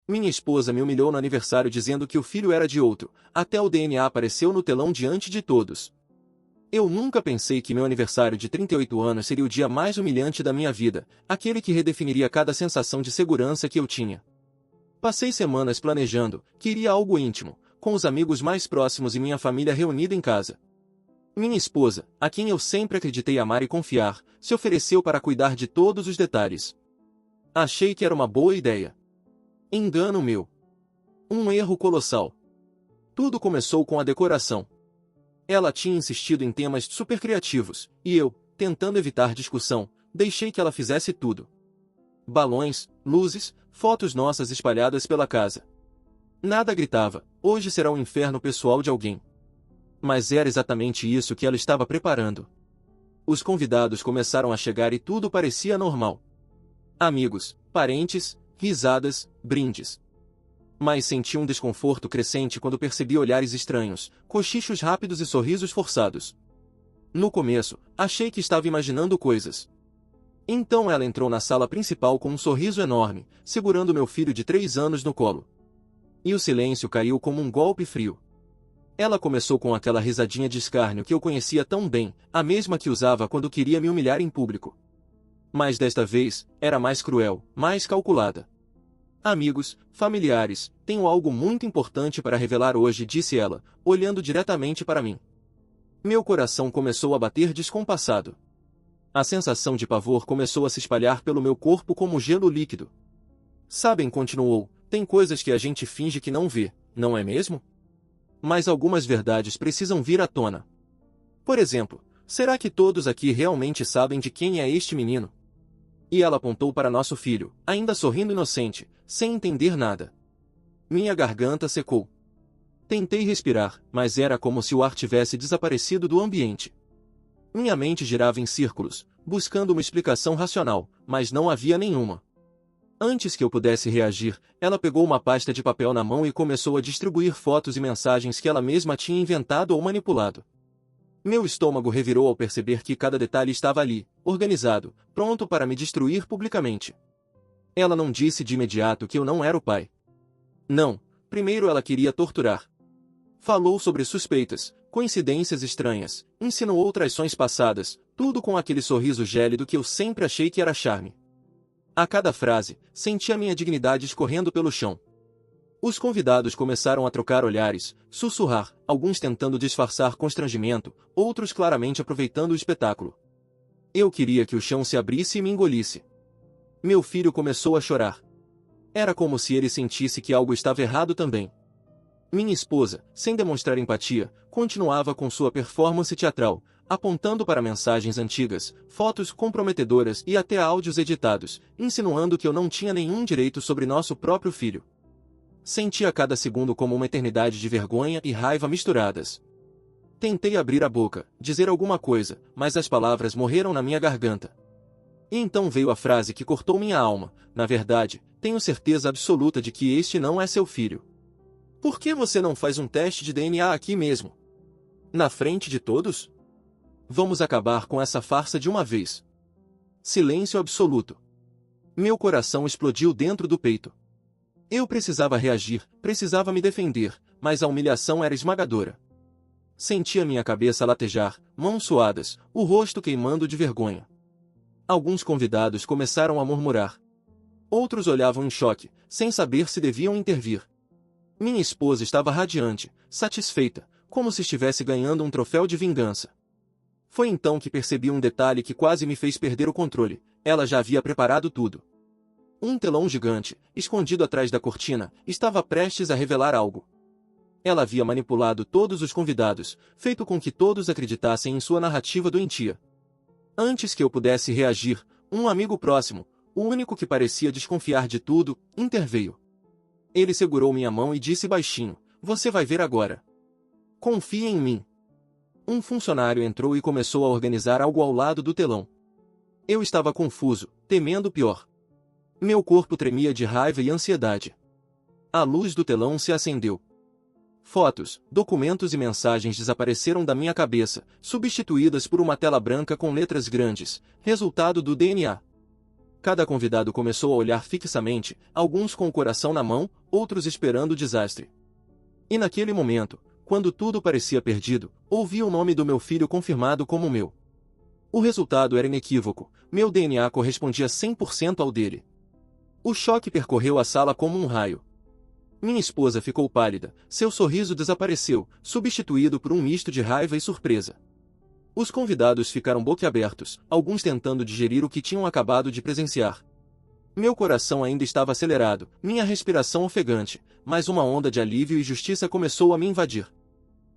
Minha esposa me humilhou no aniversário dizendo que o filho era de outro, até o DNA apareceu no telão diante de todos. Eu nunca pensei que meu aniversário de 38 anos seria o dia mais humilhante da minha vida, aquele que redefiniria cada sensação de segurança que eu tinha. Passei semanas planejando, queria algo íntimo, com os amigos mais próximos e minha família reunida em casa. Minha esposa, a quem eu sempre acreditei amar e confiar, se ofereceu para cuidar de todos os detalhes. Achei que era uma boa ideia. Engano meu. Um erro colossal. Tudo começou com a decoração. Ela tinha insistido em temas super criativos, e eu, tentando evitar discussão, deixei que ela fizesse tudo. Balões, luzes, fotos nossas espalhadas pela casa. Nada gritava, hoje será um inferno pessoal de alguém. Mas era exatamente isso que ela estava preparando. Os convidados começaram a chegar e tudo parecia normal. Amigos, parentes, risadas, brindes. Mas senti um desconforto crescente quando percebi olhares estranhos, cochichos rápidos e sorrisos forçados. No começo, achei que estava imaginando coisas. Então ela entrou na sala principal com um sorriso enorme, segurando meu filho de 3 anos no colo. E o silêncio caiu como um golpe frio. Ela começou com aquela risadinha de escárnio que eu conhecia tão bem, a mesma que usava quando queria me humilhar em público. Mas desta vez, era mais cruel, mais calculada. Amigos, familiares, tenho algo muito importante para revelar hoje, disse ela, olhando diretamente para mim. Meu coração começou a bater descompassado. A sensação de pavor começou a se espalhar pelo meu corpo como gelo líquido. Sabem, continuou, tem coisas que a gente finge que não vê, não é mesmo? Mas algumas verdades precisam vir à tona. Por exemplo, será que todos aqui realmente sabem de quem é este menino? E ela apontou para nosso filho, ainda sorrindo inocente, sem entender nada. Minha garganta secou. Tentei respirar, mas era como se o ar tivesse desaparecido do ambiente. Minha mente girava em círculos, buscando uma explicação racional, mas não havia nenhuma. Antes que eu pudesse reagir, ela pegou uma pasta de papel na mão e começou a distribuir fotos e mensagens que ela mesma tinha inventado ou manipulado. Meu estômago revirou ao perceber que cada detalhe estava ali, organizado, pronto para me destruir publicamente. Ela não disse de imediato que eu não era o pai. Não, primeiro ela queria torturar. Falou sobre suspeitas, coincidências estranhas, insinuou traições passadas, tudo com aquele sorriso gélido que eu sempre achei que era charme. A cada frase, senti a minha dignidade escorrendo pelo chão. Os convidados começaram a trocar olhares, sussurrar, alguns tentando disfarçar constrangimento, outros claramente aproveitando o espetáculo. Eu queria que o chão se abrisse e me engolisse. Meu filho começou a chorar. Era como se ele sentisse que algo estava errado também. Minha esposa, sem demonstrar empatia, continuava com sua performance teatral, apontando para mensagens antigas, fotos comprometedoras e até áudios editados, insinuando que eu não tinha nenhum direito sobre nosso próprio filho. Sentia cada segundo como uma eternidade de vergonha e raiva misturadas. Tentei abrir a boca, dizer alguma coisa, mas as palavras morreram na minha garganta. E então veio a frase que cortou minha alma: na verdade, tenho certeza absoluta de que este não é seu filho. Por que você não faz um teste de DNA aqui mesmo? Na frente de todos? Vamos acabar com essa farsa de uma vez. Silêncio absoluto. Meu coração explodiu dentro do peito. Eu precisava reagir, precisava me defender, mas a humilhação era esmagadora. Sentia minha cabeça latejar, mãos suadas, o rosto queimando de vergonha. Alguns convidados começaram a murmurar. Outros olhavam em choque, sem saber se deviam intervir. Minha esposa estava radiante, satisfeita, como se estivesse ganhando um troféu de vingança. Foi então que percebi um detalhe que quase me fez perder o controle. Ela já havia preparado tudo. Um telão gigante, escondido atrás da cortina, estava prestes a revelar algo. Ela havia manipulado todos os convidados, feito com que todos acreditassem em sua narrativa doentia. Antes que eu pudesse reagir, um amigo próximo, o único que parecia desconfiar de tudo, interveio. Ele segurou minha mão e disse baixinho: "Você vai ver agora. Confie em mim." Um funcionário entrou e começou a organizar algo ao lado do telão. Eu estava confuso, temendo o pior. Meu corpo tremia de raiva e ansiedade. A luz do telão se acendeu. Fotos, documentos e mensagens desapareceram da minha cabeça, substituídas por uma tela branca com letras grandes, resultado do DNA. Cada convidado começou a olhar fixamente, alguns com o coração na mão, outros esperando o desastre. E naquele momento, quando tudo parecia perdido, ouvi o nome do meu filho confirmado como meu. O resultado era inequívoco, meu DNA correspondia 100% ao dele. O choque percorreu a sala como um raio. Minha esposa ficou pálida, seu sorriso desapareceu, substituído por um misto de raiva e surpresa. Os convidados ficaram boquiabertos, alguns tentando digerir o que tinham acabado de presenciar. Meu coração ainda estava acelerado, minha respiração ofegante, mas uma onda de alívio e justiça começou a me invadir.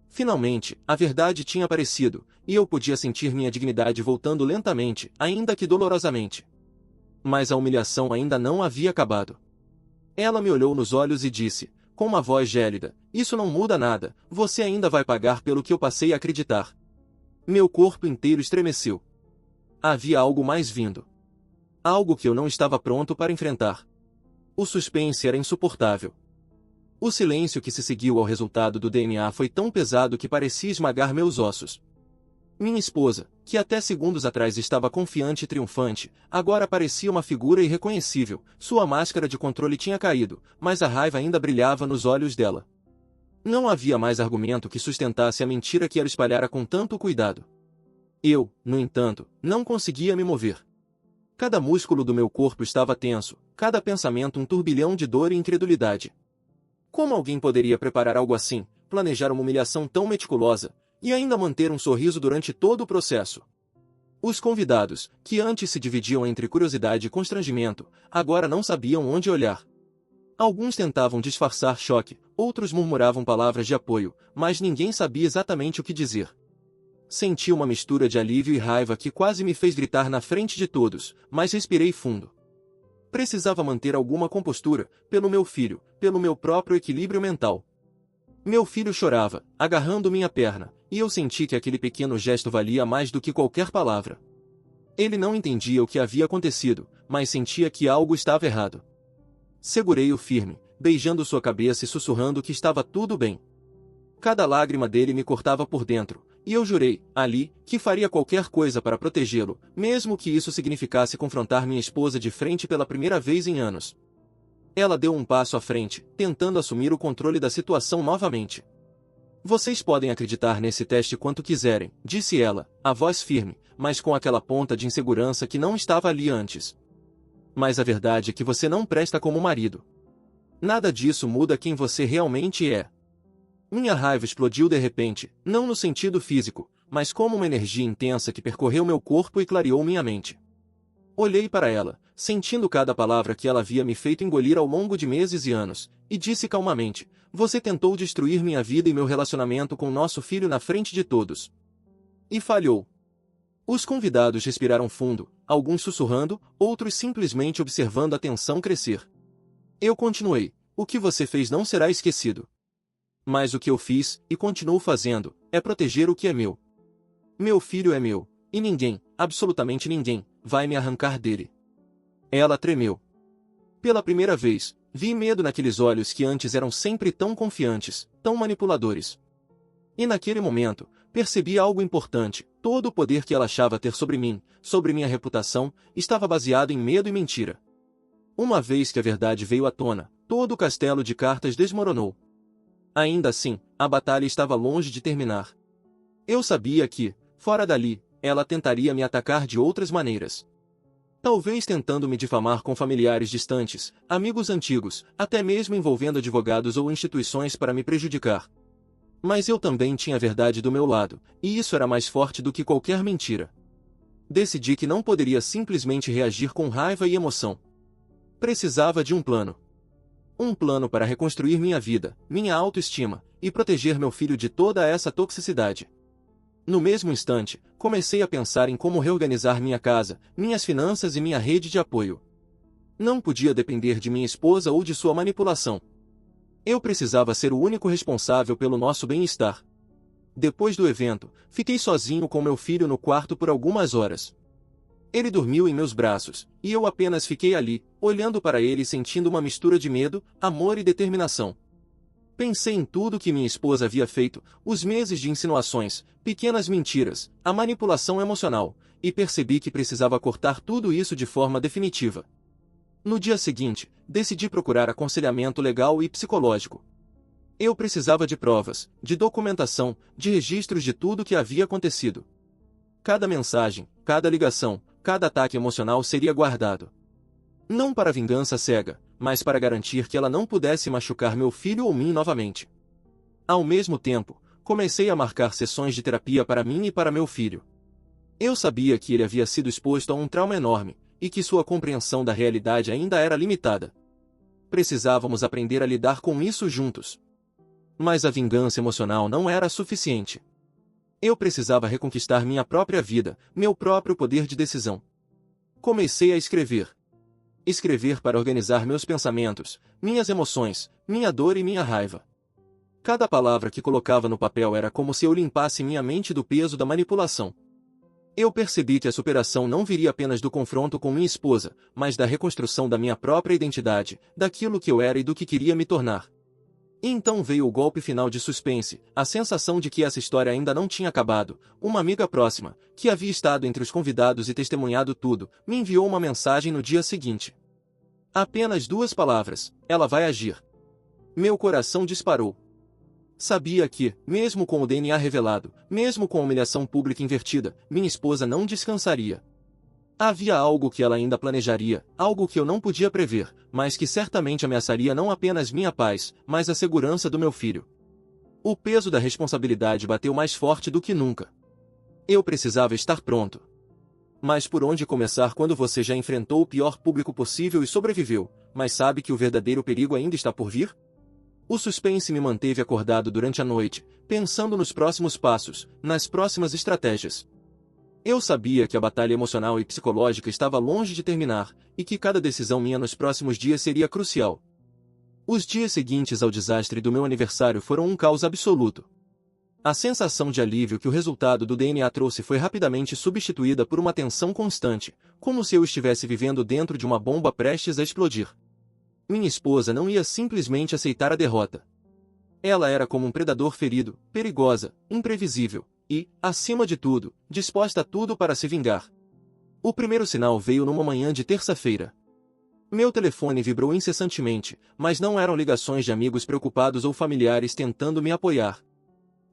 Finalmente, a verdade tinha aparecido, e eu podia sentir minha dignidade voltando lentamente, ainda que dolorosamente. Mas a humilhação ainda não havia acabado. Ela me olhou nos olhos e disse, com uma voz gélida, isso não muda nada, você ainda vai pagar pelo que eu passei a acreditar. Meu corpo inteiro estremeceu. Havia algo mais vindo. Algo que eu não estava pronto para enfrentar. O suspense era insuportável. O silêncio que se seguiu ao resultado do DNA foi tão pesado que parecia esmagar meus ossos. Minha esposa, que até segundos atrás estava confiante e triunfante, agora parecia uma figura irreconhecível, sua máscara de controle tinha caído, mas a raiva ainda brilhava nos olhos dela. Não havia mais argumento que sustentasse a mentira que ela espalhara com tanto cuidado. Eu, no entanto, não conseguia me mover. Cada músculo do meu corpo estava tenso, cada pensamento um turbilhão de dor e incredulidade. Como alguém poderia preparar algo assim, planejar uma humilhação tão meticulosa, e ainda manter um sorriso durante todo o processo? Os convidados, que antes se dividiam entre curiosidade e constrangimento, agora não sabiam onde olhar. Alguns tentavam disfarçar choque, outros murmuravam palavras de apoio, mas ninguém sabia exatamente o que dizer. Senti uma mistura de alívio e raiva que quase me fez gritar na frente de todos, mas respirei fundo. Precisava manter alguma compostura, pelo meu filho, pelo meu próprio equilíbrio mental. Meu filho chorava, agarrando minha perna, e eu senti que aquele pequeno gesto valia mais do que qualquer palavra. Ele não entendia o que havia acontecido, mas sentia que algo estava errado. Segurei-o firme, beijando sua cabeça e sussurrando que estava tudo bem. Cada lágrima dele me cortava por dentro, e eu jurei, ali, que faria qualquer coisa para protegê-lo, mesmo que isso significasse confrontar minha esposa de frente pela primeira vez em anos. Ela deu um passo à frente, tentando assumir o controle da situação novamente. Vocês podem acreditar nesse teste quanto quiserem, disse ela, a voz firme, mas com aquela ponta de insegurança que não estava ali antes. Mas a verdade é que você não presta como marido. Nada disso muda quem você realmente é. Minha raiva explodiu de repente, não no sentido físico, mas como uma energia intensa que percorreu meu corpo e clareou minha mente. Olhei para ela, sentindo cada palavra que ela havia me feito engolir ao longo de meses e anos, e disse calmamente, você tentou destruir minha vida e meu relacionamento com nosso filho na frente de todos. E falhou. Os convidados respiraram fundo, alguns sussurrando, outros simplesmente observando a tensão crescer. Eu continuei, o que você fez não será esquecido. Mas o que eu fiz, e continuo fazendo, é proteger o que é meu. Meu filho é meu, e ninguém, absolutamente ninguém, vai me arrancar dele. Ela tremeu. Pela primeira vez, vi medo naqueles olhos que antes eram sempre tão confiantes, tão manipuladores. E naquele momento, percebi algo importante, todo o poder que ela achava ter sobre mim, sobre minha reputação, estava baseado em medo e mentira. Uma vez que a verdade veio à tona, todo o castelo de cartas desmoronou. Ainda assim, a batalha estava longe de terminar. Eu sabia que, fora dali, ela tentaria me atacar de outras maneiras. Talvez tentando me difamar com familiares distantes, amigos antigos, até mesmo envolvendo advogados ou instituições para me prejudicar. Mas eu também tinha a verdade do meu lado, e isso era mais forte do que qualquer mentira. Decidi que não poderia simplesmente reagir com raiva e emoção. Precisava de um plano. Um plano para reconstruir minha vida, minha autoestima, e proteger meu filho de toda essa toxicidade. No mesmo instante, comecei a pensar em como reorganizar minha casa, minhas finanças e minha rede de apoio. Não podia depender de minha esposa ou de sua manipulação. Eu precisava ser o único responsável pelo nosso bem-estar. Depois do evento, fiquei sozinho com meu filho no quarto por algumas horas. Ele dormiu em meus braços, e eu apenas fiquei ali, olhando para ele e sentindo uma mistura de medo, amor e determinação. Pensei em tudo que minha esposa havia feito, os meses de insinuações, pequenas mentiras, a manipulação emocional, e percebi que precisava cortar tudo isso de forma definitiva. No dia seguinte, decidi procurar aconselhamento legal e psicológico. Eu precisava de provas, de documentação, de registros de tudo o que havia acontecido. Cada mensagem, cada ligação, cada ataque emocional seria guardado. Não para vingança cega, mas para garantir que ela não pudesse machucar meu filho ou mim novamente. Ao mesmo tempo, comecei a marcar sessões de terapia para mim e para meu filho. Eu sabia que ele havia sido exposto a um trauma enorme, e que sua compreensão da realidade ainda era limitada. Precisávamos aprender a lidar com isso juntos. Mas a vingança emocional não era suficiente. Eu precisava reconquistar minha própria vida, meu próprio poder de decisão. Comecei a escrever. Escrever para organizar meus pensamentos, minhas emoções, minha dor e minha raiva. Cada palavra que colocava no papel era como se eu limpasse minha mente do peso da manipulação. Eu percebi que a superação não viria apenas do confronto com minha esposa, mas da reconstrução da minha própria identidade, daquilo que eu era e do que queria me tornar. E então veio o golpe final de suspense, a sensação de que essa história ainda não tinha acabado. Uma amiga próxima, que havia estado entre os convidados e testemunhado tudo, me enviou uma mensagem no dia seguinte. Apenas 2 palavras: ela vai agir. Meu coração disparou. Sabia que, mesmo com o DNA revelado, mesmo com a humilhação pública invertida, minha esposa não descansaria. Havia algo que ela ainda planejaria, algo que eu não podia prever, mas que certamente ameaçaria não apenas minha paz, mas a segurança do meu filho. O peso da responsabilidade bateu mais forte do que nunca. Eu precisava estar pronto. Mas por onde começar quando você já enfrentou o pior público possível e sobreviveu, mas sabe que o verdadeiro perigo ainda está por vir? O suspense me manteve acordado durante a noite, pensando nos próximos passos, nas próximas estratégias. Eu sabia que a batalha emocional e psicológica estava longe de terminar, e que cada decisão minha nos próximos dias seria crucial. Os dias seguintes ao desastre do meu aniversário foram um caos absoluto. A sensação de alívio que o resultado do DNA trouxe foi rapidamente substituída por uma tensão constante, como se eu estivesse vivendo dentro de uma bomba prestes a explodir. Minha esposa não ia simplesmente aceitar a derrota. Ela era como um predador ferido, perigosa, imprevisível, e, acima de tudo, disposta a tudo para se vingar. O primeiro sinal veio numa manhã de terça-feira. Meu telefone vibrou incessantemente, mas não eram ligações de amigos preocupados ou familiares tentando me apoiar.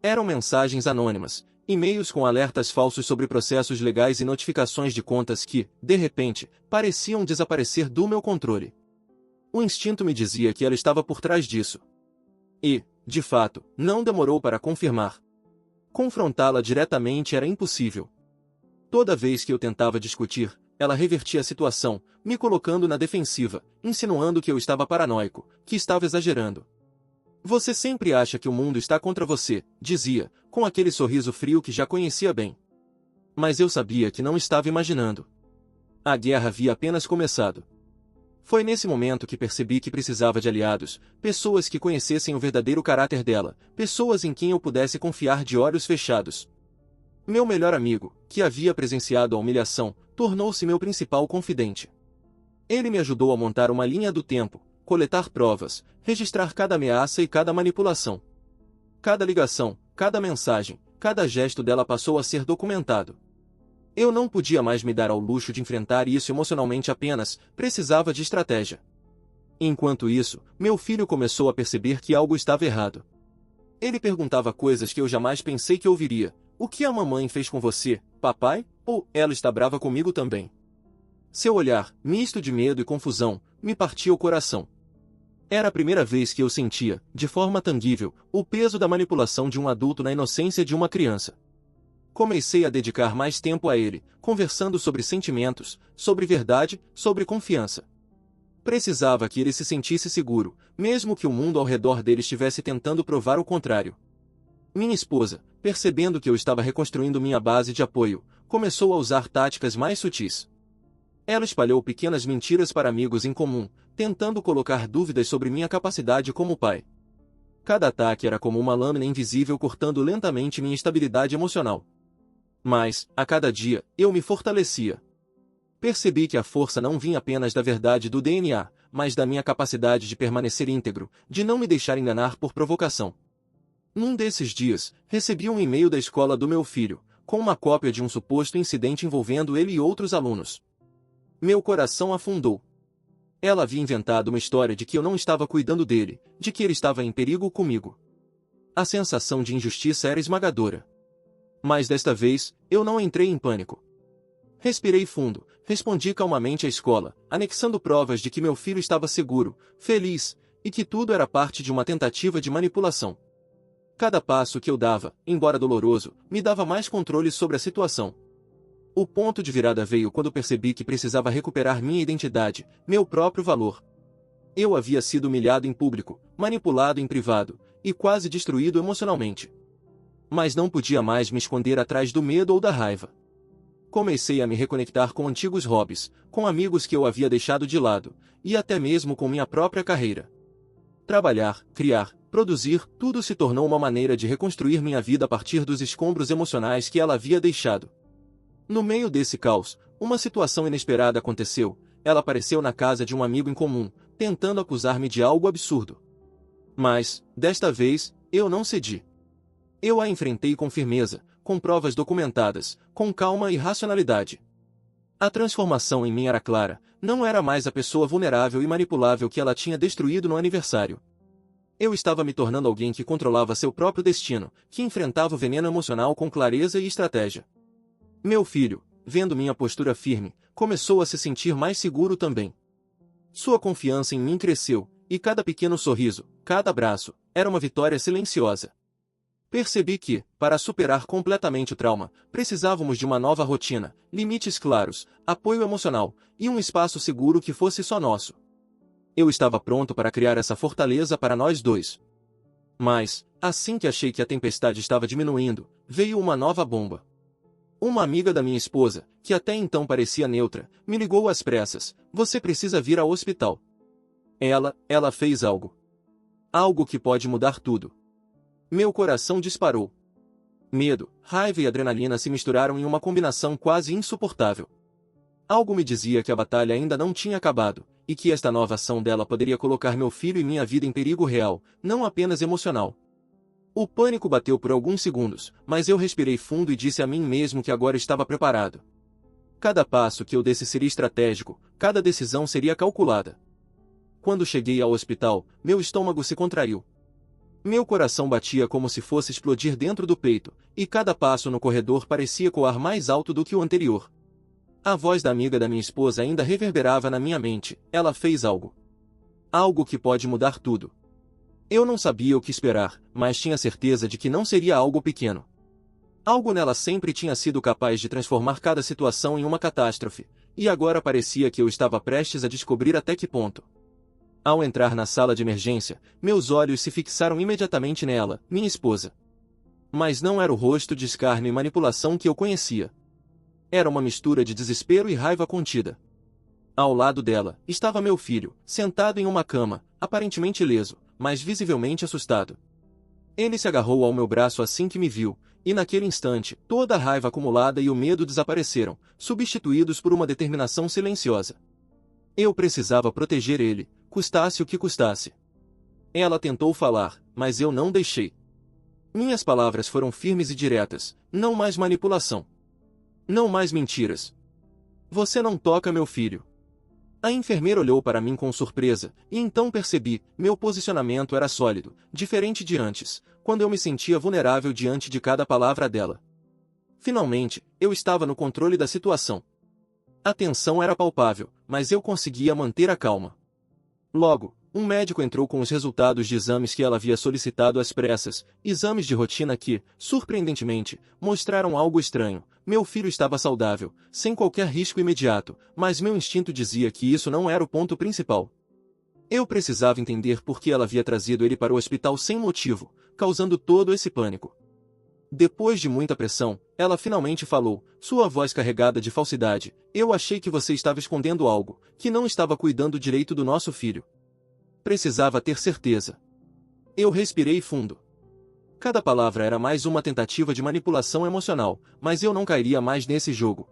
Eram mensagens anônimas, e-mails com alertas falsos sobre processos legais e notificações de contas que, de repente, pareciam desaparecer do meu controle. O instinto me dizia que ela estava por trás disso. E, de fato, não demorou para confirmar. Confrontá-la diretamente era impossível. Toda vez que eu tentava discutir, ela revertia a situação, me colocando na defensiva, insinuando que eu estava paranoico, que estava exagerando. Você sempre acha que o mundo está contra você, dizia, com aquele sorriso frio que já conhecia bem. Mas eu sabia que não estava imaginando. A guerra havia apenas começado. Foi nesse momento que percebi que precisava de aliados, pessoas que conhecessem o verdadeiro caráter dela, pessoas em quem eu pudesse confiar de olhos fechados. Meu melhor amigo, que havia presenciado a humilhação, tornou-se meu principal confidente. Ele me ajudou a montar uma linha do tempo, coletar provas, registrar cada ameaça e cada manipulação. Cada ligação, cada mensagem, cada gesto dela passou a ser documentado. Eu não podia mais me dar ao luxo de enfrentar isso emocionalmente apenas, precisava de estratégia. Enquanto isso, meu filho começou a perceber que algo estava errado. Ele perguntava coisas que eu jamais pensei que ouviria. O que a mamãe fez com você, papai? Ou, ela está brava comigo também? Seu olhar, misto de medo e confusão, me partia o coração. Era a primeira vez que eu sentia, de forma tangível, o peso da manipulação de um adulto na inocência de uma criança. Comecei a dedicar mais tempo a ele, conversando sobre sentimentos, sobre verdade, sobre confiança. Precisava que ele se sentisse seguro, mesmo que o mundo ao redor dele estivesse tentando provar o contrário. Minha esposa, percebendo que eu estava reconstruindo minha base de apoio, começou a usar táticas mais sutis. Ela espalhou pequenas mentiras para amigos em comum, tentando colocar dúvidas sobre minha capacidade como pai. Cada ataque era como uma lâmina invisível cortando lentamente minha estabilidade emocional. Mas, a cada dia, eu me fortalecia. Percebi que a força não vinha apenas da verdade do DNA, mas da minha capacidade de permanecer íntegro, de não me deixar enganar por provocação. Num desses dias, recebi um e-mail da escola do meu filho, com uma cópia de um suposto incidente envolvendo ele e outros alunos. Meu coração afundou. Ela havia inventado uma história de que eu não estava cuidando dele, de que ele estava em perigo comigo. A sensação de injustiça era esmagadora. Mas desta vez, eu não entrei em pânico. Respirei fundo, respondi calmamente à escola, anexando provas de que meu filho estava seguro, feliz, e que tudo era parte de uma tentativa de manipulação. Cada passo que eu dava, embora doloroso, me dava mais controle sobre a situação. O ponto de virada veio quando percebi que precisava recuperar minha identidade, meu próprio valor. Eu havia sido humilhado em público, manipulado em privado, e quase destruído emocionalmente. Mas não podia mais me esconder atrás do medo ou da raiva. Comecei a me reconectar com antigos hobbies, com amigos que eu havia deixado de lado, e até mesmo com minha própria carreira. Trabalhar, criar, produzir, tudo se tornou uma maneira de reconstruir minha vida a partir dos escombros emocionais que ela havia deixado. No meio desse caos, uma situação inesperada aconteceu. Ela apareceu na casa de um amigo em comum, tentando acusar-me de algo absurdo. Mas, desta vez, eu não cedi. Eu a enfrentei com firmeza, com provas documentadas, com calma e racionalidade. A transformação em mim era clara, não era mais a pessoa vulnerável e manipulável que ela tinha destruído no aniversário. Eu estava me tornando alguém que controlava seu próprio destino, que enfrentava o veneno emocional com clareza e estratégia. Meu filho, vendo minha postura firme, começou a se sentir mais seguro também. Sua confiança em mim cresceu, e cada pequeno sorriso, cada abraço, era uma vitória silenciosa. Percebi que, para superar completamente o trauma, precisávamos de uma nova rotina, limites claros, apoio emocional, e um espaço seguro que fosse só nosso. Eu estava pronto para criar essa fortaleza para nós dois. Mas, assim que achei que a tempestade estava diminuindo, veio uma nova bomba. Uma amiga da minha esposa, que até então parecia neutra, me ligou às pressas: "Você precisa vir ao hospital." Ela fez algo. Algo que pode mudar tudo. Meu coração disparou. Medo, raiva e adrenalina se misturaram em uma combinação quase insuportável. Algo me dizia que a batalha ainda não tinha acabado, e que esta nova ação dela poderia colocar meu filho e minha vida em perigo real, não apenas emocional. O pânico bateu por alguns segundos, mas eu respirei fundo e disse a mim mesmo que agora estava preparado. Cada passo que eu desse seria estratégico, cada decisão seria calculada. Quando cheguei ao hospital, meu estômago se contraiu. Meu coração batia como se fosse explodir dentro do peito, e cada passo no corredor parecia coar mais alto do que o anterior. A voz da amiga da minha esposa ainda reverberava na minha mente: "Ela fez algo. Algo que pode mudar tudo." Eu não sabia o que esperar, mas tinha certeza de que não seria algo pequeno. Algo nela sempre tinha sido capaz de transformar cada situação em uma catástrofe, e agora parecia que eu estava prestes a descobrir até que ponto. Ao entrar na sala de emergência, meus olhos se fixaram imediatamente nela, minha esposa. Mas não era o rosto de escárnio e manipulação que eu conhecia. Era uma mistura de desespero e raiva contida. Ao lado dela, estava meu filho, sentado em uma cama, aparentemente ileso, mas visivelmente assustado. Ele se agarrou ao meu braço assim que me viu, e naquele instante, toda a raiva acumulada e o medo desapareceram, substituídos por uma determinação silenciosa. Eu precisava proteger ele, custasse o que custasse. Ela tentou falar, mas eu não deixei. Minhas palavras foram firmes e diretas: "Não mais manipulação. Não mais mentiras. Você não toca meu filho." A enfermeira olhou para mim com surpresa, e então percebi: meu posicionamento era sólido, diferente de antes, quando eu me sentia vulnerável diante de cada palavra dela. Finalmente, eu estava no controle da situação. A tensão era palpável, mas eu conseguia manter a calma. Logo, um médico entrou com os resultados de exames que ela havia solicitado às pressas, exames de rotina que, surpreendentemente, mostraram algo estranho. Meu filho estava saudável, sem qualquer risco imediato, mas meu instinto dizia que isso não era o ponto principal. Eu precisava entender por que ela havia trazido ele para o hospital sem motivo, causando todo esse pânico. Depois de muita pressão, ela finalmente falou, sua voz carregada de falsidade: "Eu achei que você estava escondendo algo, que não estava cuidando direito do nosso filho." Precisava ter certeza. Eu respirei fundo. Cada palavra era mais uma tentativa de manipulação emocional, mas eu não cairia mais nesse jogo.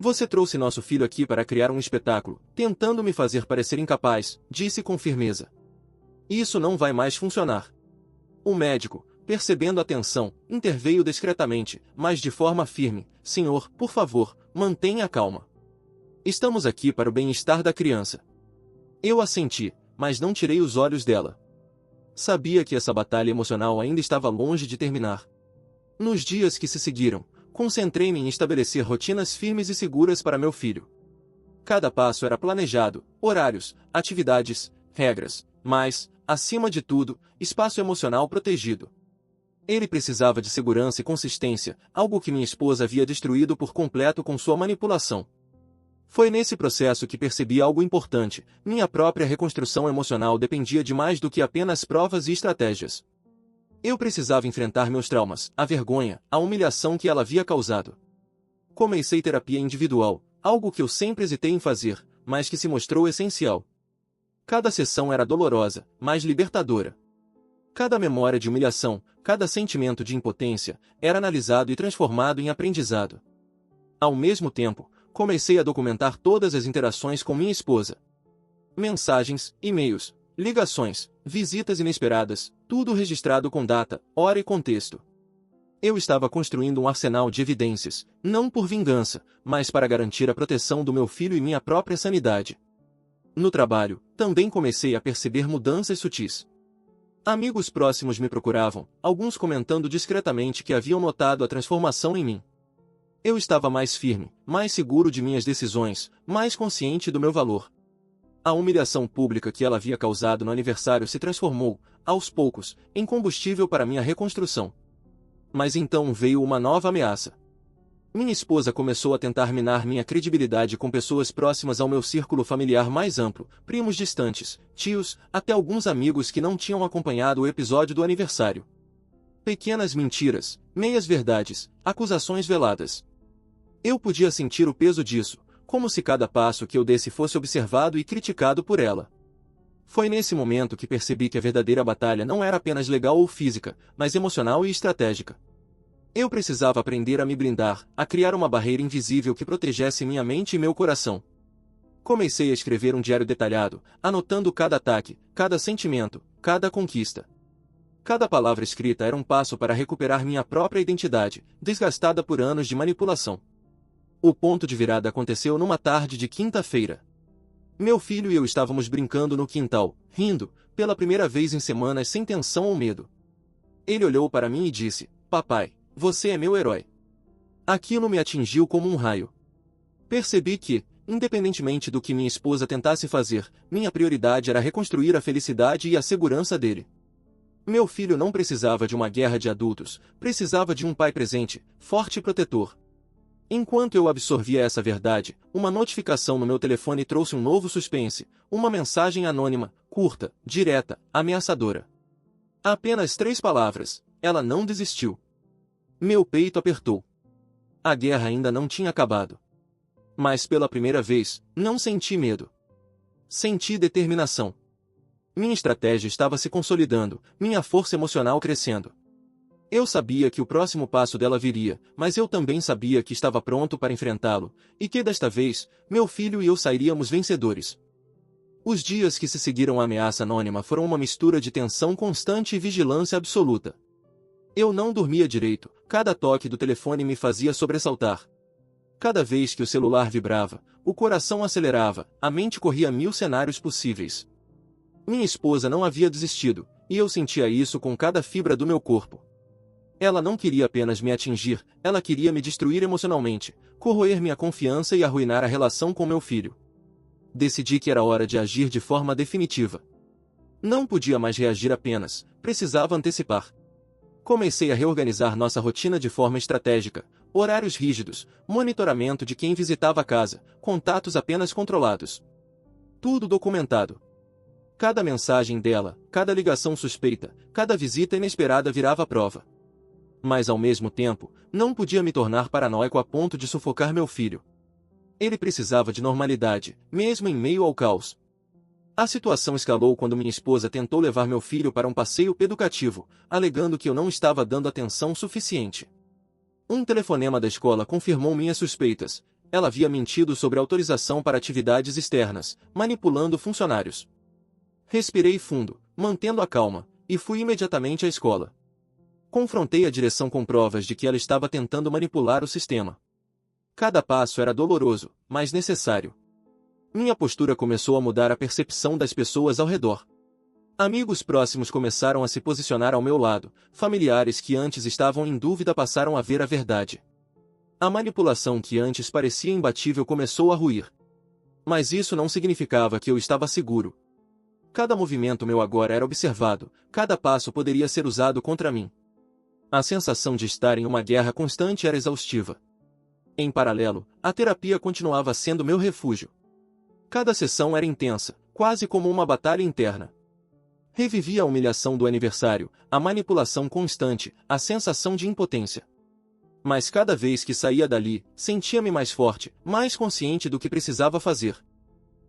"Você trouxe nosso filho aqui para criar um espetáculo, tentando me fazer parecer incapaz", disse com firmeza. "Isso não vai mais funcionar." O médico, Percebendo a tensão, interveio discretamente, mas de forma firme. Senhor, por favor, mantenha a calma. Estamos aqui para o bem-estar da criança. Eu assenti, mas não tirei os olhos dela. Sabia que essa batalha emocional ainda estava longe de terminar. Nos dias que se seguiram, concentrei-me em estabelecer rotinas firmes e seguras para meu filho. Cada passo era planejado, horários, atividades, regras, mas, acima de tudo, espaço emocional protegido. Ele precisava de segurança e consistência, algo que minha esposa havia destruído por completo com sua manipulação. Foi nesse processo que percebi algo importante: minha própria reconstrução emocional dependia de mais do que apenas provas e estratégias. Eu precisava enfrentar meus traumas, a vergonha, a humilhação que ela havia causado. Comecei terapia individual, algo que eu sempre hesitei em fazer, mas que se mostrou essencial. Cada sessão era dolorosa, mas libertadora. Cada memória de humilhação, cada sentimento de impotência, era analisado e transformado em aprendizado. Ao mesmo tempo, comecei a documentar todas as interações com minha esposa. Mensagens, e-mails, ligações, visitas inesperadas, tudo registrado com data, hora e contexto. Eu estava construindo um arsenal de evidências, não por vingança, mas para garantir a proteção do meu filho e minha própria sanidade. No trabalho, também comecei a perceber mudanças sutis. Amigos próximos me procuravam, alguns comentando discretamente que haviam notado a transformação em mim. Eu estava mais firme, mais seguro de minhas decisões, mais consciente do meu valor. A humilhação pública que ela havia causado no aniversário se transformou, aos poucos, em combustível para minha reconstrução. Mas então veio uma nova ameaça. Minha esposa começou a tentar minar minha credibilidade com pessoas próximas ao meu círculo familiar mais amplo, primos distantes, tios, até alguns amigos que não tinham acompanhado o episódio do aniversário. Pequenas mentiras, meias-verdades, acusações veladas. Eu podia sentir o peso disso, como se cada passo que eu desse fosse observado e criticado por ela. Foi nesse momento que percebi que a verdadeira batalha não era apenas legal ou física, mas emocional e estratégica. Eu precisava aprender a me blindar, a criar uma barreira invisível que protegesse minha mente e meu coração. Comecei a escrever um diário detalhado, anotando cada ataque, cada sentimento, cada conquista. Cada palavra escrita era um passo para recuperar minha própria identidade, desgastada por anos de manipulação. O ponto de virada aconteceu numa tarde de quinta-feira. Meu filho e eu estávamos brincando no quintal, rindo, pela primeira vez em semanas sem tensão ou medo. Ele olhou para mim e disse: "Papai, você é meu herói." Aquilo me atingiu como um raio. Percebi que, independentemente do que minha esposa tentasse fazer, minha prioridade era reconstruir a felicidade e a segurança dele. Meu filho não precisava de uma guerra de adultos, precisava de um pai presente, forte e protetor. Enquanto eu absorvia essa verdade, uma notificação no meu telefone trouxe um novo suspense, uma mensagem anônima, curta, direta, ameaçadora. Apenas 3 palavras: ela não desistiu. Meu peito apertou. A guerra ainda não tinha acabado. Mas pela primeira vez, não senti medo. Senti determinação. Minha estratégia estava se consolidando, minha força emocional crescendo. Eu sabia que o próximo passo dela viria, mas eu também sabia que estava pronto para enfrentá-lo, e que desta vez, meu filho e eu sairíamos vencedores. Os dias que se seguiram à ameaça anônima foram uma mistura de tensão constante e vigilância absoluta. Eu não dormia direito, cada toque do telefone me fazia sobressaltar. Cada vez que o celular vibrava, o coração acelerava, a mente corria 1000 cenários possíveis. Minha esposa não havia desistido, e eu sentia isso com cada fibra do meu corpo. Ela não queria apenas me atingir, ela queria me destruir emocionalmente, corroer minha confiança e arruinar a relação com meu filho. Decidi que era hora de agir de forma definitiva. Não podia mais reagir apenas, precisava antecipar. Comecei a reorganizar nossa rotina de forma estratégica, horários rígidos, monitoramento de quem visitava a casa, contatos apenas controlados. Tudo documentado. Cada mensagem dela, cada ligação suspeita, cada visita inesperada virava prova. Mas ao mesmo tempo, não podia me tornar paranoico a ponto de sufocar meu filho. Ele precisava de normalidade, mesmo em meio ao caos. A situação escalou quando minha esposa tentou levar meu filho para um passeio educativo, alegando que eu não estava dando atenção suficiente. Um telefonema da escola confirmou minhas suspeitas. Ela havia mentido sobre autorização para atividades externas, manipulando funcionários. Respirei fundo, mantendo a calma, e fui imediatamente à escola. Confrontei a direção com provas de que ela estava tentando manipular o sistema. Cada passo era doloroso, mas necessário. Minha postura começou a mudar a percepção das pessoas ao redor. Amigos próximos começaram a se posicionar ao meu lado, familiares que antes estavam em dúvida passaram a ver a verdade. A manipulação que antes parecia imbatível começou a ruir. Mas isso não significava que eu estava seguro. Cada movimento meu agora era observado, cada passo poderia ser usado contra mim. A sensação de estar em uma guerra constante era exaustiva. Em paralelo, a terapia continuava sendo meu refúgio. Cada sessão era intensa, quase como uma batalha interna. Revivia a humilhação do aniversário, a manipulação constante, a sensação de impotência. Mas cada vez que saía dali, sentia-me mais forte, mais consciente do que precisava fazer.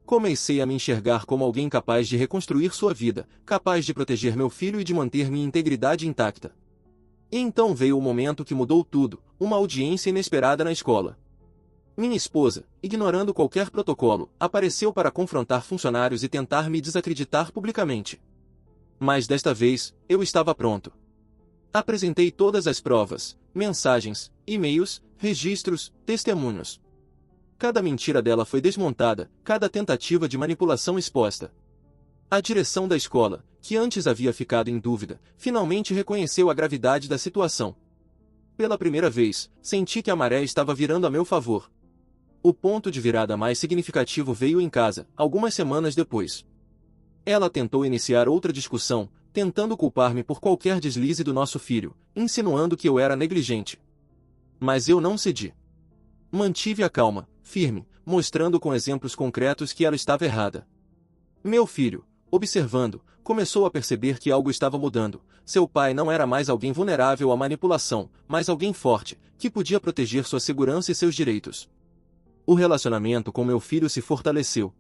Comecei a me enxergar como alguém capaz de reconstruir sua vida, capaz de proteger meu filho e de manter minha integridade intacta. E então veio o momento que mudou tudo, uma audiência inesperada na escola. Minha esposa, ignorando qualquer protocolo, apareceu para confrontar funcionários e tentar me desacreditar publicamente. Mas desta vez, eu estava pronto. Apresentei todas as provas, mensagens, e-mails, registros, testemunhos. Cada mentira dela foi desmontada, cada tentativa de manipulação exposta. A direção da escola, que antes havia ficado em dúvida, finalmente reconheceu a gravidade da situação. Pela primeira vez, senti que a maré estava virando a meu favor. O ponto de virada mais significativo veio em casa, algumas semanas depois. Ela tentou iniciar outra discussão, tentando culpar-me por qualquer deslize do nosso filho, insinuando que eu era negligente. Mas eu não cedi. Mantive a calma, firme, mostrando com exemplos concretos que ela estava errada. Meu filho, observando, começou a perceber que algo estava mudando. Seu pai não era mais alguém vulnerável à manipulação, mas alguém forte, que podia proteger sua segurança e seus direitos. O relacionamento com meu filho se fortaleceu.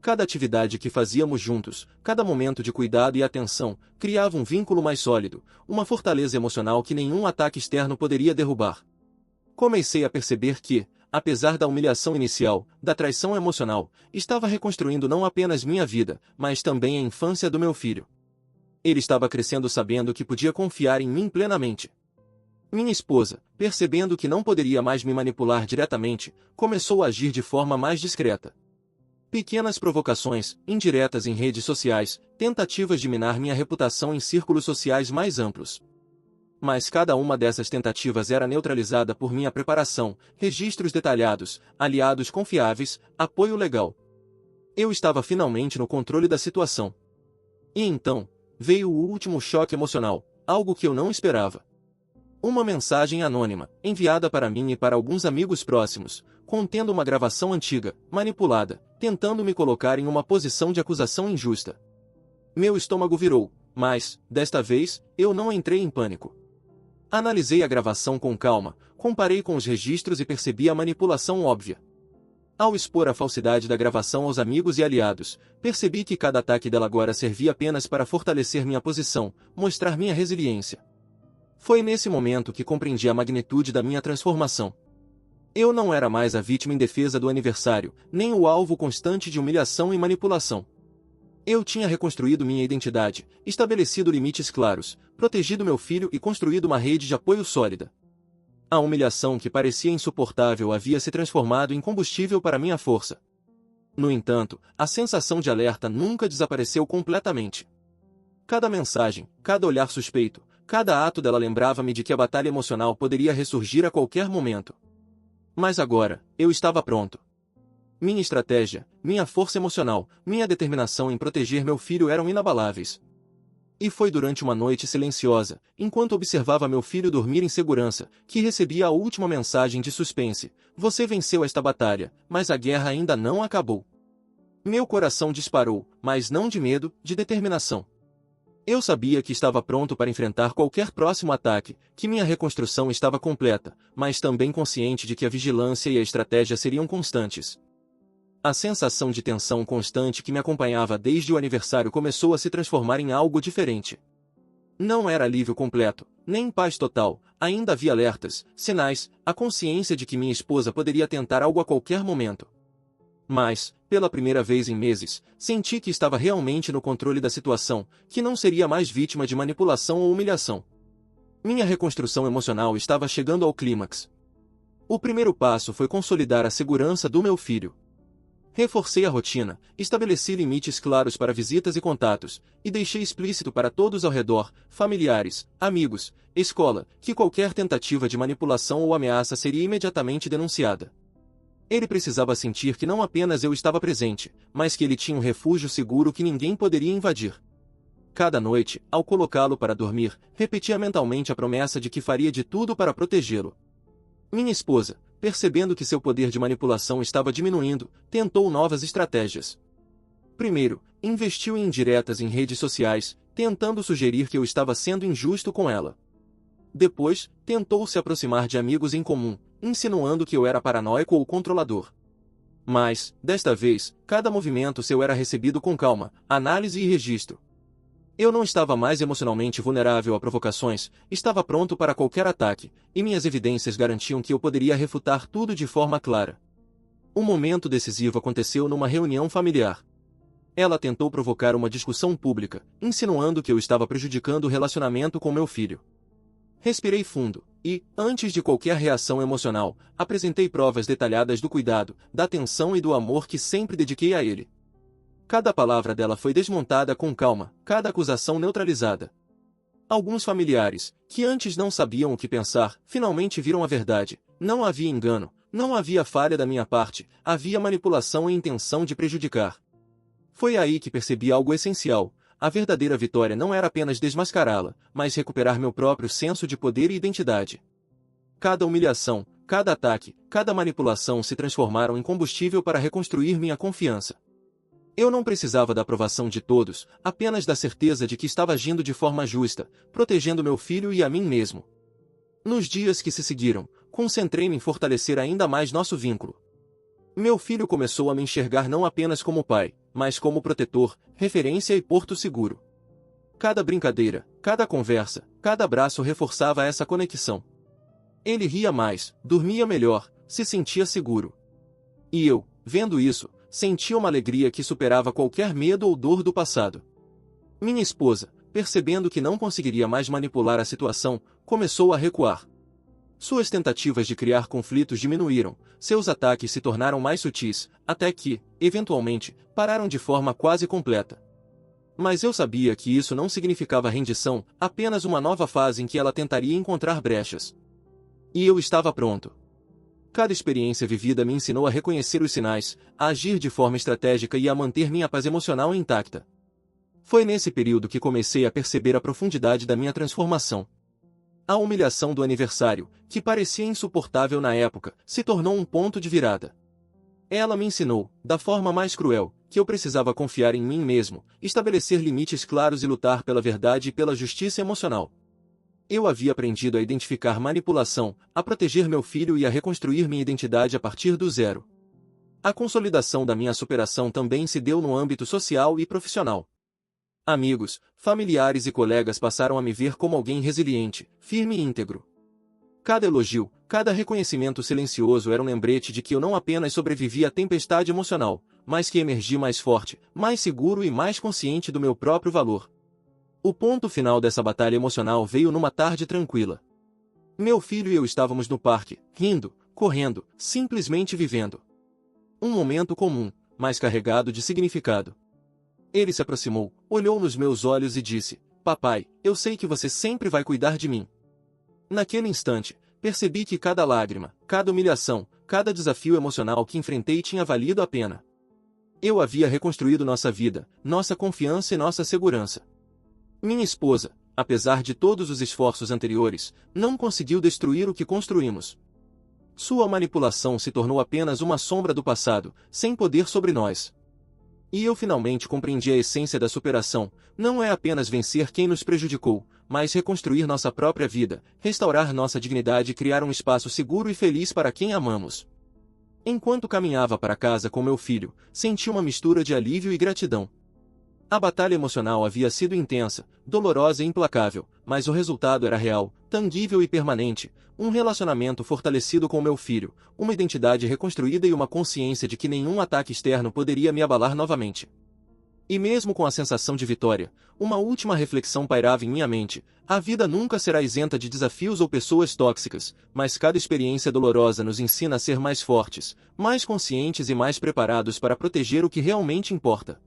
Cada atividade que fazíamos juntos, cada momento de cuidado e atenção, criava um vínculo mais sólido, uma fortaleza emocional que nenhum ataque externo poderia derrubar. Comecei a perceber que, apesar da humilhação inicial, da traição emocional, estava reconstruindo não apenas minha vida, mas também a infância do meu filho. Ele estava crescendo sabendo que podia confiar em mim plenamente. Minha esposa, percebendo que não poderia mais me manipular diretamente, começou a agir de forma mais discreta. Pequenas provocações, indiretas em redes sociais, tentativas de minar minha reputação em círculos sociais mais amplos. Mas cada uma dessas tentativas era neutralizada por minha preparação, registros detalhados, aliados confiáveis, apoio legal. Eu estava finalmente no controle da situação. E então, veio o último choque emocional, algo que eu não esperava. Uma mensagem anônima, enviada para mim e para alguns amigos próximos, contendo uma gravação antiga, manipulada, tentando me colocar em uma posição de acusação injusta. Meu estômago virou, mas, desta vez, eu não entrei em pânico. Analisei a gravação com calma, comparei com os registros e percebi a manipulação óbvia. Ao expor a falsidade da gravação aos amigos e aliados, percebi que cada ataque dela agora servia apenas para fortalecer minha posição, mostrar minha resiliência. Foi nesse momento que compreendi a magnitude da minha transformação. Eu não era mais a vítima indefesa do aniversário, nem o alvo constante de humilhação e manipulação. Eu tinha reconstruído minha identidade, estabelecido limites claros, protegido meu filho e construído uma rede de apoio sólida. A humilhação que parecia insuportável havia se transformado em combustível para minha força. No entanto, a sensação de alerta nunca desapareceu completamente. Cada mensagem, cada olhar suspeito, cada ato dela lembrava-me de que a batalha emocional poderia ressurgir a qualquer momento. Mas agora, eu estava pronto. Minha estratégia, minha força emocional, minha determinação em proteger meu filho eram inabaláveis. E foi durante uma noite silenciosa, enquanto observava meu filho dormir em segurança, que recebi a última mensagem de suspense: "Você venceu esta batalha, mas a guerra ainda não acabou." Meu coração disparou, mas não de medo, de determinação. Eu sabia que estava pronto para enfrentar qualquer próximo ataque, que minha reconstrução estava completa, mas também consciente de que a vigilância e a estratégia seriam constantes. A sensação de tensão constante que me acompanhava desde o aniversário começou a se transformar em algo diferente. Não era alívio completo, nem paz total, ainda havia alertas, sinais, a consciência de que minha esposa poderia tentar algo a qualquer momento. Mas, pela primeira vez em meses, senti que estava realmente no controle da situação, que não seria mais vítima de manipulação ou humilhação. Minha reconstrução emocional estava chegando ao clímax. O primeiro passo foi consolidar a segurança do meu filho. Reforcei a rotina, estabeleci limites claros para visitas e contatos, e deixei explícito para todos ao redor, familiares, amigos, escola, que qualquer tentativa de manipulação ou ameaça seria imediatamente denunciada. Ele precisava sentir que não apenas eu estava presente, mas que ele tinha um refúgio seguro que ninguém poderia invadir. Cada noite, ao colocá-lo para dormir, repetia mentalmente a promessa de que faria de tudo para protegê-lo. Minha esposa, percebendo que seu poder de manipulação estava diminuindo, tentou novas estratégias. Primeiro, investiu em indiretas em redes sociais, tentando sugerir que eu estava sendo injusto com ela. Depois, tentou se aproximar de amigos em comum, insinuando que eu era paranoico ou controlador. Mas, desta vez, cada movimento seu era recebido com calma, análise e registro. Eu não estava mais emocionalmente vulnerável a provocações, estava pronto para qualquer ataque, e minhas evidências garantiam que eu poderia refutar tudo de forma clara. Um momento decisivo aconteceu numa reunião familiar. Ela tentou provocar uma discussão pública, insinuando que eu estava prejudicando o relacionamento com meu filho. Respirei fundo, e, antes de qualquer reação emocional, apresentei provas detalhadas do cuidado, da atenção e do amor que sempre dediquei a ele. Cada palavra dela foi desmontada com calma, cada acusação neutralizada. Alguns familiares, que antes não sabiam o que pensar, finalmente viram a verdade. Não havia engano, não havia falha da minha parte, havia manipulação e intenção de prejudicar. Foi aí que percebi algo essencial. A verdadeira vitória não era apenas desmascará-la, mas recuperar meu próprio senso de poder e identidade. Cada humilhação, cada ataque, cada manipulação se transformaram em combustível para reconstruir minha confiança. Eu não precisava da aprovação de todos, apenas da certeza de que estava agindo de forma justa, protegendo meu filho e a mim mesmo. Nos dias que se seguiram, concentrei-me em fortalecer ainda mais nosso vínculo. Meu filho começou a me enxergar não apenas como pai, mas como protetor, referência e porto seguro. Cada brincadeira, cada conversa, cada abraço reforçava essa conexão. Ele ria mais, dormia melhor, se sentia seguro. E eu, vendo isso, sentia uma alegria que superava qualquer medo ou dor do passado. Minha esposa, percebendo que não conseguiria mais manipular a situação, começou a recuar. Suas tentativas de criar conflitos diminuíram, seus ataques se tornaram mais sutis, até que, eventualmente, pararam de forma quase completa. Mas eu sabia que isso não significava rendição, apenas uma nova fase em que ela tentaria encontrar brechas. E eu estava pronto. Cada experiência vivida me ensinou a reconhecer os sinais, a agir de forma estratégica e a manter minha paz emocional intacta. Foi nesse período que comecei a perceber a profundidade da minha transformação. A humilhação do aniversário, que parecia insuportável na época, se tornou um ponto de virada. Ela me ensinou, da forma mais cruel, que eu precisava confiar em mim mesmo, estabelecer limites claros e lutar pela verdade e pela justiça emocional. Eu havia aprendido a identificar manipulação, a proteger meu filho e a reconstruir minha identidade a partir do zero. A consolidação da minha superação também se deu no âmbito social e profissional. Amigos, familiares e colegas passaram a me ver como alguém resiliente, firme e íntegro. Cada elogio, cada reconhecimento silencioso era um lembrete de que eu não apenas sobrevivi à tempestade emocional, mas que emergi mais forte, mais seguro e mais consciente do meu próprio valor. O ponto final dessa batalha emocional veio numa tarde tranquila. Meu filho e eu estávamos no parque, rindo, correndo, simplesmente vivendo. Um momento comum, mas carregado de significado. Ele se aproximou, olhou nos meus olhos e disse: "Papai, eu sei que você sempre vai cuidar de mim." Naquele instante, percebi que cada lágrima, cada humilhação, cada desafio emocional que enfrentei tinha valido a pena. Eu havia reconstruído nossa vida, nossa confiança e nossa segurança. Minha esposa, apesar de todos os esforços anteriores, não conseguiu destruir o que construímos. Sua manipulação se tornou apenas uma sombra do passado, sem poder sobre nós. E eu finalmente compreendi a essência da superação: não é apenas vencer quem nos prejudicou, mas reconstruir nossa própria vida, restaurar nossa dignidade e criar um espaço seguro e feliz para quem amamos. Enquanto caminhava para casa com meu filho, senti uma mistura de alívio e gratidão. A batalha emocional havia sido intensa, dolorosa e implacável, mas o resultado era real, tangível e permanente: um relacionamento fortalecido com meu filho, uma identidade reconstruída e uma consciência de que nenhum ataque externo poderia me abalar novamente. E mesmo com a sensação de vitória, uma última reflexão pairava em minha mente: a vida nunca será isenta de desafios ou pessoas tóxicas, mas cada experiência dolorosa nos ensina a ser mais fortes, mais conscientes e mais preparados para proteger o que realmente importa.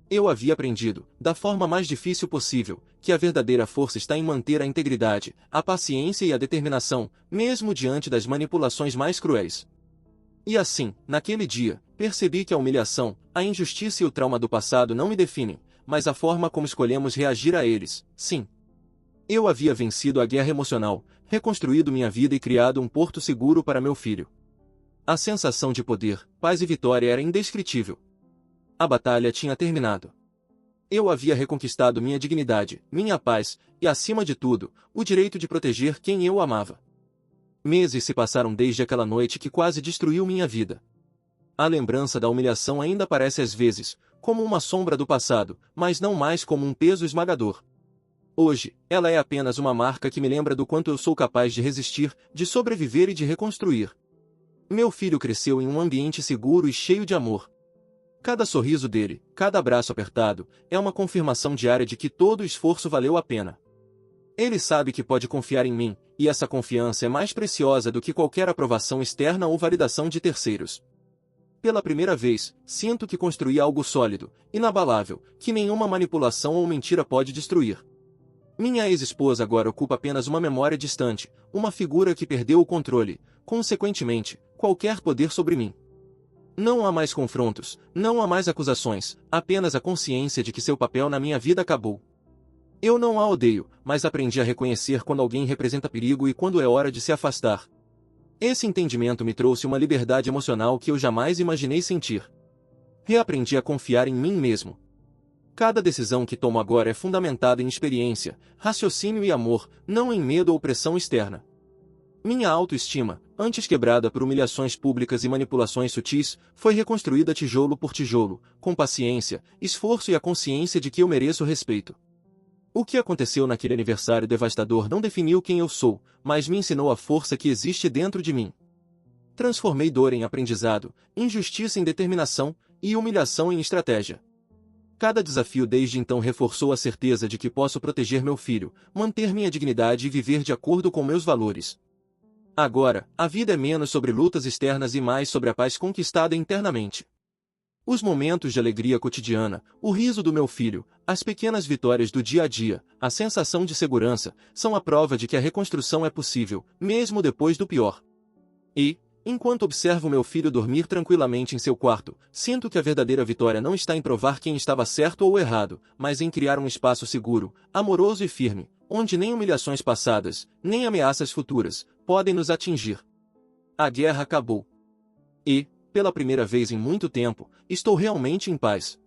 Eu havia aprendido, da forma mais difícil possível, que a verdadeira força está em manter a integridade, a paciência e a determinação, mesmo diante das manipulações mais cruéis. E assim, naquele dia, percebi que a humilhação, a injustiça e o trauma do passado não me definem, mas a forma como escolhemos reagir a eles, sim. Eu havia vencido a guerra emocional, reconstruído minha vida e criado um porto seguro para meu filho. A sensação de poder, paz e vitória era indescritível. A batalha tinha terminado. Eu havia reconquistado minha dignidade, minha paz, e acima de tudo, o direito de proteger quem eu amava. Meses se passaram desde aquela noite que quase destruiu minha vida. A lembrança da humilhação ainda aparece às vezes, como uma sombra do passado, mas não mais como um peso esmagador. Hoje, ela é apenas uma marca que me lembra do quanto eu sou capaz de resistir, de sobreviver e de reconstruir. Meu filho cresceu em um ambiente seguro e cheio de amor. Cada sorriso dele, cada abraço apertado, é uma confirmação diária de que todo o esforço valeu a pena. Ele sabe que pode confiar em mim, e essa confiança é mais preciosa do que qualquer aprovação externa ou validação de terceiros. Pela primeira vez, sinto que construí algo sólido, inabalável, que nenhuma manipulação ou mentira pode destruir. Minha ex-esposa agora ocupa apenas uma memória distante, uma figura que perdeu o controle, consequentemente, qualquer poder sobre mim. Não há mais confrontos, não há mais acusações, apenas a consciência de que seu papel na minha vida acabou. Eu não a odeio, mas aprendi a reconhecer quando alguém representa perigo e quando é hora de se afastar. Esse entendimento me trouxe uma liberdade emocional que eu jamais imaginei sentir. Reaprendi a confiar em mim mesmo. Cada decisão que tomo agora é fundamentada em experiência, raciocínio e amor, não em medo ou pressão externa. Minha autoestima, antes quebrada por humilhações públicas e manipulações sutis, foi reconstruída tijolo por tijolo, com paciência, esforço e a consciência de que eu mereço respeito. O que aconteceu naquele aniversário devastador não definiu quem eu sou, mas me ensinou a força que existe dentro de mim. Transformei dor em aprendizado, injustiça em determinação e humilhação em estratégia. Cada desafio desde então reforçou a certeza de que posso proteger meu filho, manter minha dignidade e viver de acordo com meus valores. Agora, a vida é menos sobre lutas externas e mais sobre a paz conquistada internamente. Os momentos de alegria cotidiana, o riso do meu filho, as pequenas vitórias do dia a dia, a sensação de segurança, são a prova de que a reconstrução é possível, mesmo depois do pior. E, enquanto observo meu filho dormir tranquilamente em seu quarto, sinto que a verdadeira vitória não está em provar quem estava certo ou errado, mas em criar um espaço seguro, amoroso e firme, onde nem humilhações passadas, nem ameaças futuras, podem nos atingir. A guerra acabou. E, pela primeira vez em muito tempo, estou realmente em paz.